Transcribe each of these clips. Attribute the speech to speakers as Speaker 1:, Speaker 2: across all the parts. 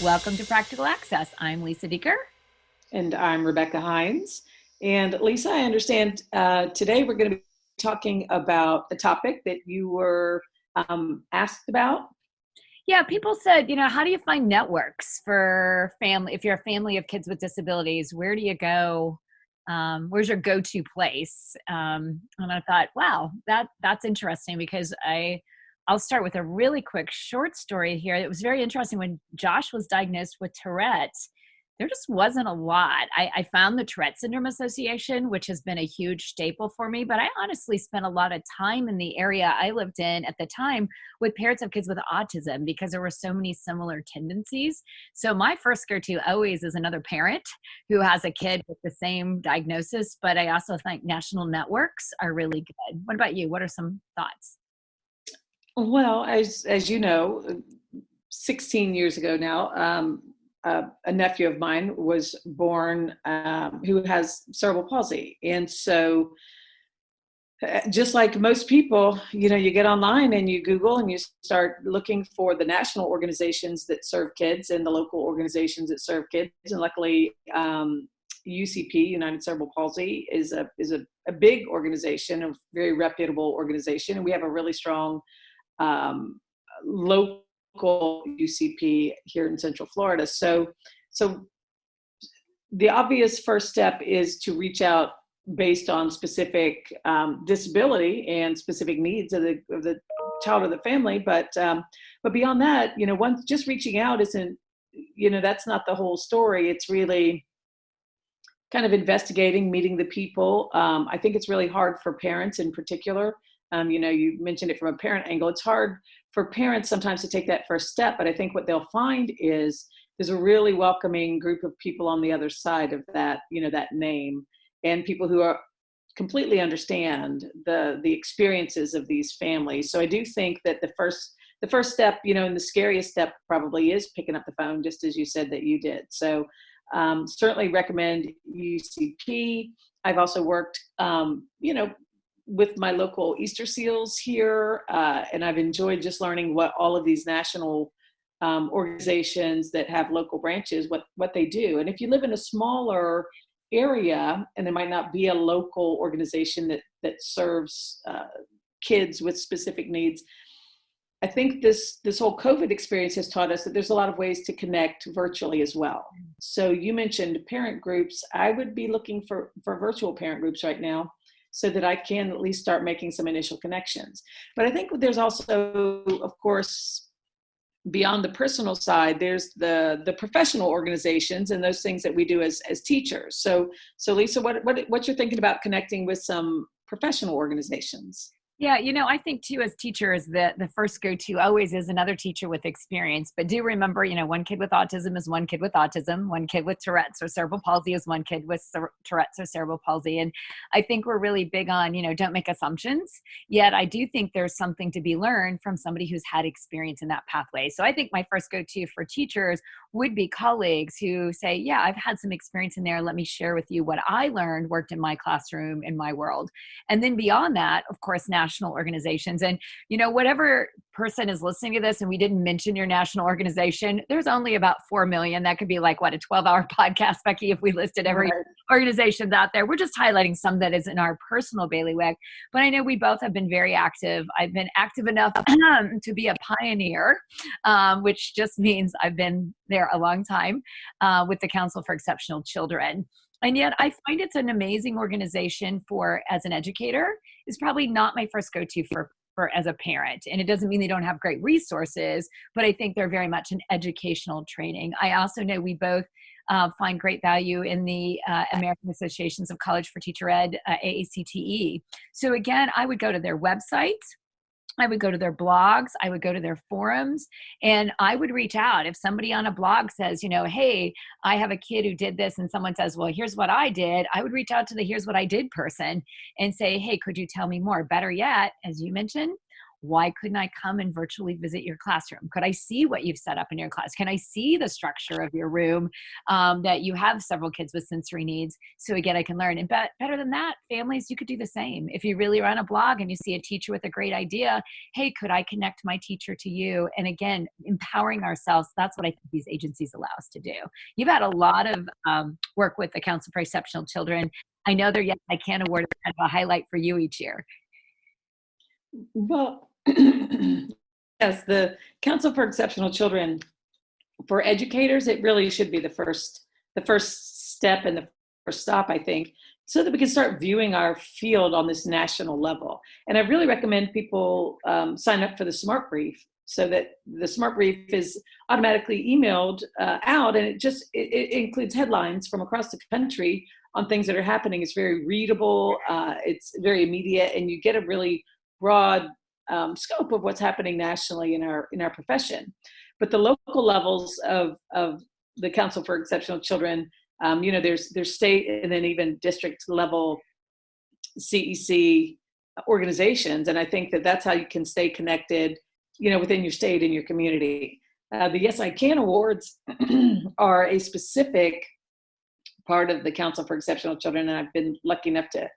Speaker 1: Welcome to Practical Access. I'm Lisa Dieker.
Speaker 2: And I'm Rebecca Hines. And Lisa, I understand today we're going to be talking about a topic that you were asked about.
Speaker 1: Yeah, people said, how do you find networks for family? If you're a family of kids with disabilities, where do you go? Where's your go-to place? And I thought, wow, that's interesting because I'll start with a really quick short story here. It was very interesting when Josh was diagnosed with Tourette. There just wasn't a lot. I found the Tourette Syndrome Association, which has been a huge staple for me, but I honestly spent a lot of time in the area I lived in at the time with parents of kids with autism because there were so many similar tendencies. So my first go-to always is another parent who has a kid with the same diagnosis, but I also think national networks are really good. What about you? What are some thoughts?
Speaker 2: Well, as you know, 16 years ago now, a nephew of mine was born who has cerebral palsy. And so just like most people, you get online and you Google and you start looking for the national organizations that serve kids and the local organizations that serve kids. And luckily, UCP, United Cerebral Palsy, is a big organization, a very reputable organization. And we have a really strong local UCP here in Central Florida. So the obvious first step is to reach out based on specific disability and specific needs of the child or the family. But beyond that, once just reaching out isn't, that's not the whole story. It's really kind of investigating, meeting the people. I think it's really hard for parents in particular. You mentioned it from a parent angle. It's hard for parents sometimes to take that first step, but I think what they'll find is there's a really welcoming group of people on the other side of that, that name, and people who are completely understand the experiences of these families. So I do think that the first step, and the scariest step probably is picking up the phone, just as you said that you did. So certainly recommend UCP. I've also worked, with my local Easter Seals here, and I've enjoyed just learning what all of these national organizations that have local branches, what they do. And if you live in a smaller area and there might not be a local organization that serves kids with specific needs, I think this whole COVID experience has taught us that there's a lot of ways to connect virtually as well. So you mentioned parent groups. I would be looking for virtual parent groups right now, so that I can at least start making some initial connections. But I think there's also, of course, beyond the personal side, there's the professional organizations and those things that we do as teachers. So Lisa, what you're thinking about connecting with some professional organizations?
Speaker 1: Yeah, I think too, as teachers, the first go-to always is another teacher with experience. But do remember, one kid with autism is one kid with autism, one kid with Tourette's or cerebral palsy is one kid with Tourette's or cerebral palsy. And I think we're really big on, don't make assumptions. Yet I do think there's something to be learned from somebody who's had experience in that pathway. So I think my first go-to for teachers would be colleagues who say, yeah, I've had some experience in there. Let me share with you what I learned, worked in my classroom, in my world. And then beyond that, of course, national organizations. And, whatever person is listening to this, and we didn't mention your national organization, there's only about 4 million. That could be like, a 12-hour podcast, Becky, if we listed every organization out there. We're just highlighting some that is in our personal bailiwick. But I know we both have been very active. I've been active enough to be a pioneer, which just means I've been there a long time with the Council for Exceptional Children. And yet I find it's an amazing organization as an educator. It's probably not my first go-to for as a parent. And it doesn't mean they don't have great resources, but I think they're very much an educational training. I also know we both find great value in the American Associations of College for Teacher Ed, AACTE. So again, I would go to their website. I would go to their blogs, I would go to their forums, and I would reach out. If somebody on a blog says, hey, I have a kid who did this, and someone says, well, here's what I did, I would reach out to the here's what I did person and say, hey, could you tell me more? Better yet, as you mentioned, why couldn't I come and virtually visit your classroom? Could I see what you've set up in your class? Can I see the structure of your room, that you have several kids with sensory needs? So again, I can learn. And better than that, families, you could do the same. If you really run a blog and you see a teacher with a great idea, hey, could I connect my teacher to you? And again, empowering ourselves, that's what I think these agencies allow us to do. You've had a lot of work with the Council for Exceptional Children. I know their Yes I Can Award is kind of a highlight for you each year.
Speaker 2: Well, yes, the Council for Exceptional Children, for educators, it really should be the first step and the first stop, I think, so that we can start viewing our field on this national level. And I really recommend people sign up for the Smart Brief, so that the Smart Brief is automatically emailed out, and it includes headlines from across the country on things that are happening. It's very readable, it's very immediate, and you get a really broad scope of what's happening nationally in our profession. But the local levels of the Council for Exceptional Children, there's state and then even district level CEC organizations, and I think that's how you can stay connected, within your state and your community. The Yes I Can Awards are a specific part of the Council for Exceptional Children, and I've been lucky enough to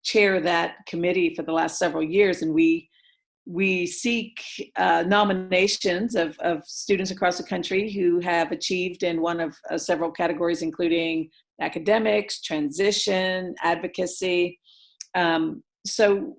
Speaker 2: chair that committee for the last several years, and we seek nominations of students across the country who have achieved in one of several categories, including academics, transition, advocacy. So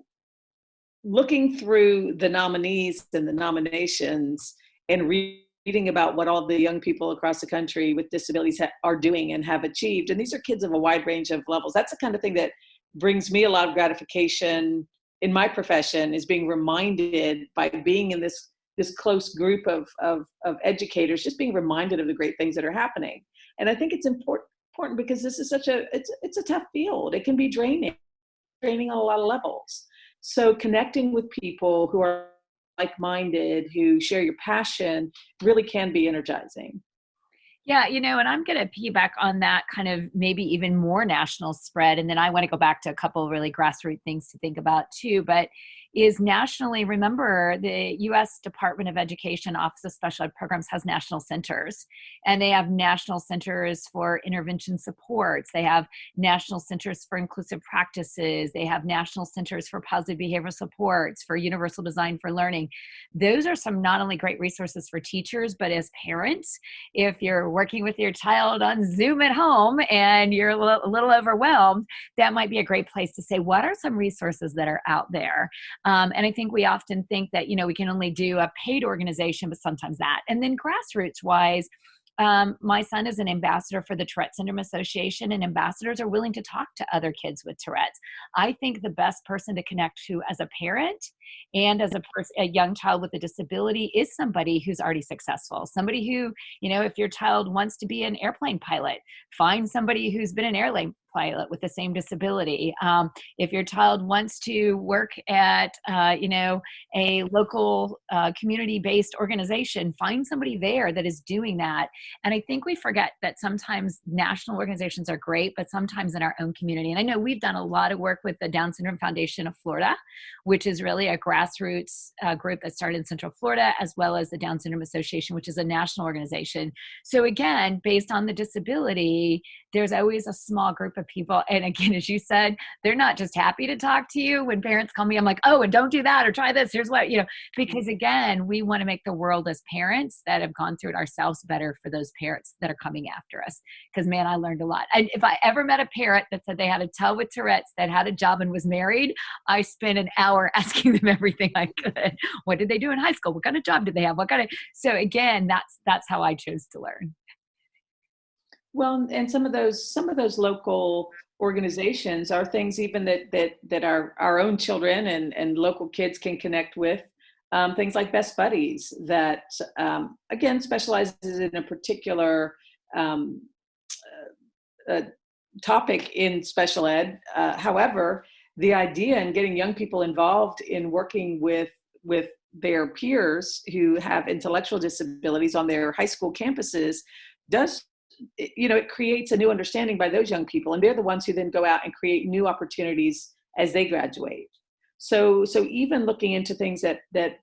Speaker 2: looking through the nominees and the nominations and reading about what all the young people across the country with disabilities are doing and have achieved, and these are kids of a wide range of levels, that's the kind of thing that brings me a lot of gratification in my profession, is being reminded by being in this close group of educators, just being reminded of the great things that are happening. And I think it's important because this is it's a tough field. It can be draining on a lot of levels. So connecting with people who are like-minded, who share your passion, really can be energizing.
Speaker 1: Yeah, and I'm going to piggyback on that kind of maybe even more national spread. And then I want to go back to a couple of really grassroots things to think about too. But is nationally, remember the U.S. Department of Education Office of Special Ed Programs has national centers, and they have national centers for intervention supports. They have national centers for inclusive practices. They have national centers for positive behavioral supports, for universal design for learning. Those are some not only great resources for teachers, but as parents, if you're working with your child on Zoom at home and you're a little overwhelmed, that might be a great place to say, what are some resources that are out there? And I think we often think that, we can only do a paid organization, but sometimes that. And then grassroots wise, my son is an ambassador for the Tourette Syndrome Association, and ambassadors are willing to talk to other kids with Tourette's. I think the best person to connect to as a parent and as a young child with a disability is somebody who's already successful. Somebody who, if your child wants to be an airplane pilot, find somebody who's been an airplane pilot with the same disability. If your child wants to work at, a local community-based organization, find somebody there that is doing that. And I think we forget that sometimes national organizations are great, but sometimes in our own community. And I know we've done a lot of work with the Down Syndrome Foundation of Florida, which is really a grassroots group that started in Central Florida, as well as the Down Syndrome Association, which is a national organization. So again, based on the disability, there's always a small group of people. And again, as you said, they're not just happy to talk to you. When parents call me, I'm like, oh, and don't do that, or try this. Here's what, because again, we want to make the world as parents that have gone through it ourselves better for those parents that are coming after us. Because man, I learned a lot. And if I ever met a parent that said they had a child with Tourette's that had a job and was married, I spent an hour asking them everything I could. What did they do in high school? What kind of job did they have? So again, that's how I chose to learn.
Speaker 2: Well, and some of those local organizations are things even that our own children and local kids can connect with. Things like Best Buddies that, again, specializes in a particular topic in special ed. However, the idea in getting young people involved in working with their peers who have intellectual disabilities on their high school campuses it creates a new understanding by those young people, and they're the ones who then go out and create new opportunities as they graduate. So even looking into things that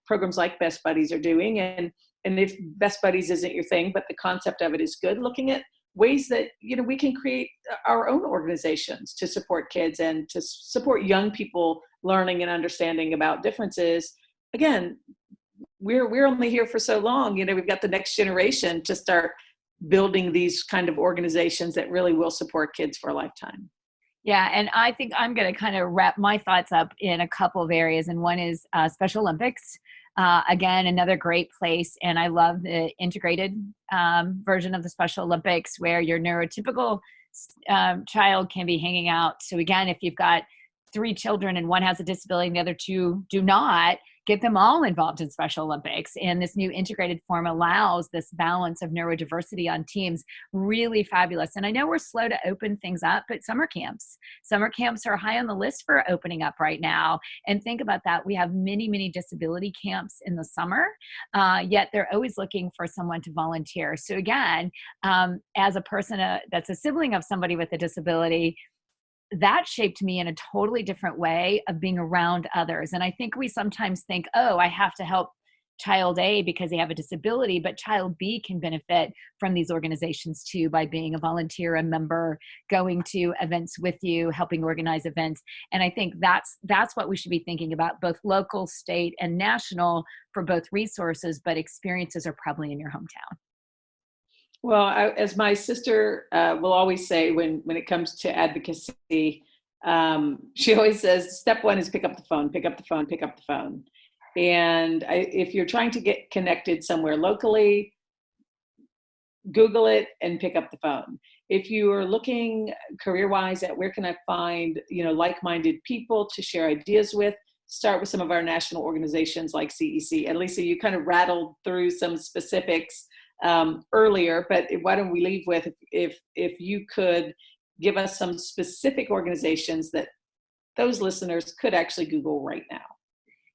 Speaker 2: programs like Best Buddies are doing, and if Best Buddies isn't your thing, but the concept of it is good, looking at ways that, we can create our own organizations to support kids and to support young people learning and understanding about differences. Again, we're only here for so long. We've got the next generation to start building these kind of organizations that really will support kids for a lifetime.
Speaker 1: Yeah, and I think I'm going to kind of wrap my thoughts up in a couple of areas, and one is Special Olympics. Again, another great place, and I love the integrated version of the Special Olympics where your neurotypical child can be hanging out. So again, if you've got 3 children and one has a disability and the other 2 do not, get them all involved in Special Olympics. And this new integrated form allows this balance of neurodiversity on teams. Really fabulous. And I know we're slow to open things up, but summer camps are high on the list for opening up right now. And think about that. We have many, many disability camps in the summer, yet they're always looking for someone to volunteer. So again, as a person that's a sibling of somebody with a disability, that shaped me in a totally different way of being around others. And I think we sometimes think, oh, I have to help child A because they have a disability, but child B can benefit from these organizations too by being a volunteer, a member, going to events with you, helping organize events. And I think that's what we should be thinking about, both local, state, and national for both resources, but experiences are probably in your hometown.
Speaker 2: Well, as my sister will always say when it comes to advocacy, she always says, step 1 is pick up the phone, pick up the phone, pick up the phone. And if you're trying to get connected somewhere locally, Google it and pick up the phone. If you are looking career-wise at where can I find, like-minded people to share ideas with, start with some of our national organizations like CEC. And Lisa, you kind of rattled through some specifics earlier, but why don't we leave with if you could give us some specific organizations that those listeners could actually Google right now.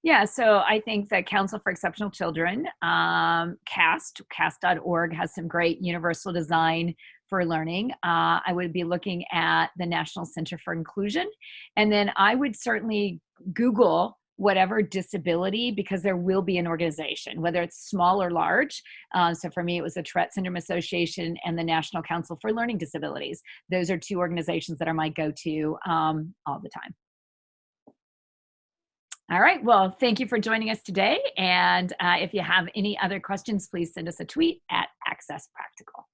Speaker 1: Yeah, so I think the Council for Exceptional Children, CAST.org has some great universal design for learning. I would be looking at the National Center for Inclusion, and then I would certainly Google whatever disability, because there will be an organization, whether it's small or large. So for me, it was the Tourette Syndrome Association and the National Council for Learning Disabilities. Those are 2 organizations that are my go-to all the time. All right. Well, thank you for joining us today. And if you have any other questions, please send us a tweet at Access Practical.